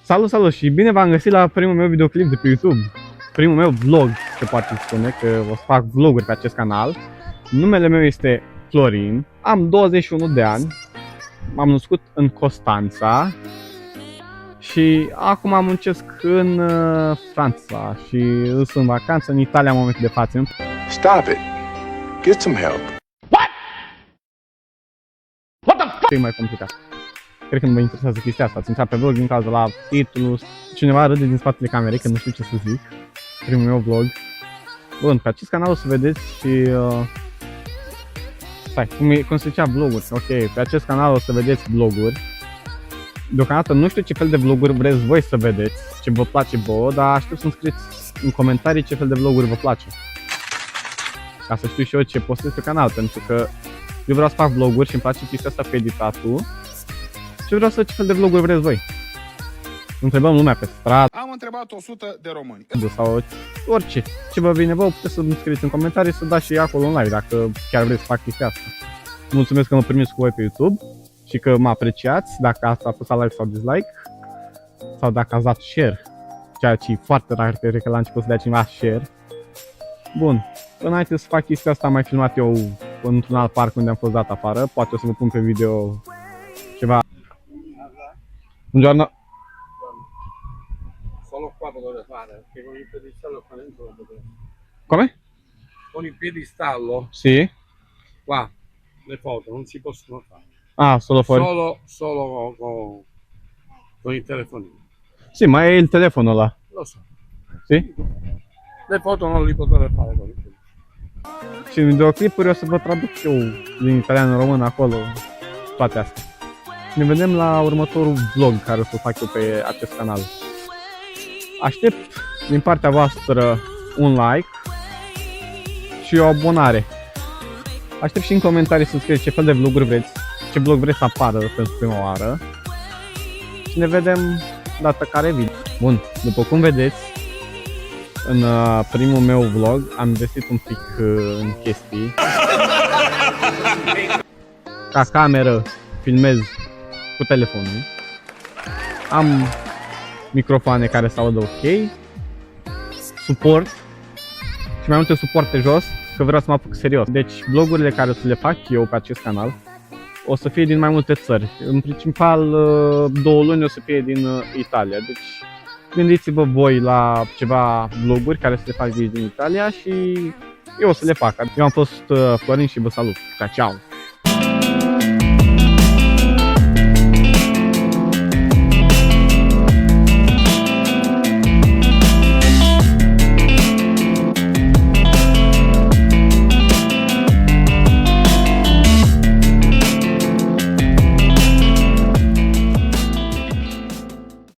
Salut, salut și bine v-am găsit la primul meu videoclip de pe YouTube. Primul meu vlog, se poate spune, că o să fac vloguri pe acest canal. Numele meu este Florin, am 21 de ani, m-am născut în Constanța și acum muncesc în Franța și sunt în vacanță în Italia în momentul de față. Stop it. Get some help. Ce e mai complicat? Cred că nu mă interesează chestia asta, ți-mi pe vlog din cauza la titlu, cineva râde din spatele camerei, că nu știu ce să zic. Primul meu vlog. Bun, pe acest canal o să vedeți și... Stai, cum se zicea vloguri? Ok, pe acest canal o să vedeți vloguri. Deocamdată nu știu ce fel de vloguri vreți voi să vedeți, ce vă place vouă, dar aștept să-mi scrieți în comentarii ce fel de vloguri vă place. Ca să știu și eu ce postez pe canal, pentru că eu vreau să fac vloguri și îmi place chestia asta cu editatul. Și vreau să văd ce fel de vloguri vreți voi. Întrebăm lumea pe stradă. Am întrebat 100 de români. Sau orice. Ce vă vine vouă, puteți să-mi scrieți în comentarii, să dați și acolo un like dacă chiar vreți să fac chestia asta. Mulțumesc că mă primiți cu voi pe YouTube și că mă apreciați, dacă ați apăsat like sau dislike. Sau dacă ați dat share, ceea ce e foarte rar, cred că la început să dea cineva share. Bun, înainte să fac chestia asta am mai filmat eu într-un alt parc unde am fost dat afară. Poate o să vă pun pe video ceva. Buongiorno. Solo qua potete fare, perché con il piedistallo qua dentro lo potete. Come? Con il piedistallo Sì. qua le foto non si possono fare. Ah, solo fuori? Solo con il telefonino. Sì, ma è il telefono là. Lo so. Sì? Le foto non li potete fare con il telefono. Și în videoclipuri o să vă traduc eu din italian în român acolo toate astea. Ne vedem la următorul vlog care o să fac eu pe acest canal. Aștept din partea voastră un like și o abonare. Aștept și în comentarii să scrieți ce fel de vloguri vreți, ce vlog vreți să apară pentru prima oară. Și ne vedem data care vine. Bun, după cum vedeți, în primul meu vlog am investit un pic în chestii. Ca cameră filmez cu telefonul. Am microfoane care se audă ok, suport și mai multe suporte jos, că vreau să mă apuc serios. Deci vlogurile care o să le fac eu pe acest canal o să fie din mai multe țări. În principal 2 luni o să fie din Italia. Deci gândiți-vă voi la ceva vloguri care să le fac din Italia și eu o să le fac. Eu am fost Florin și vă salut. Ciao!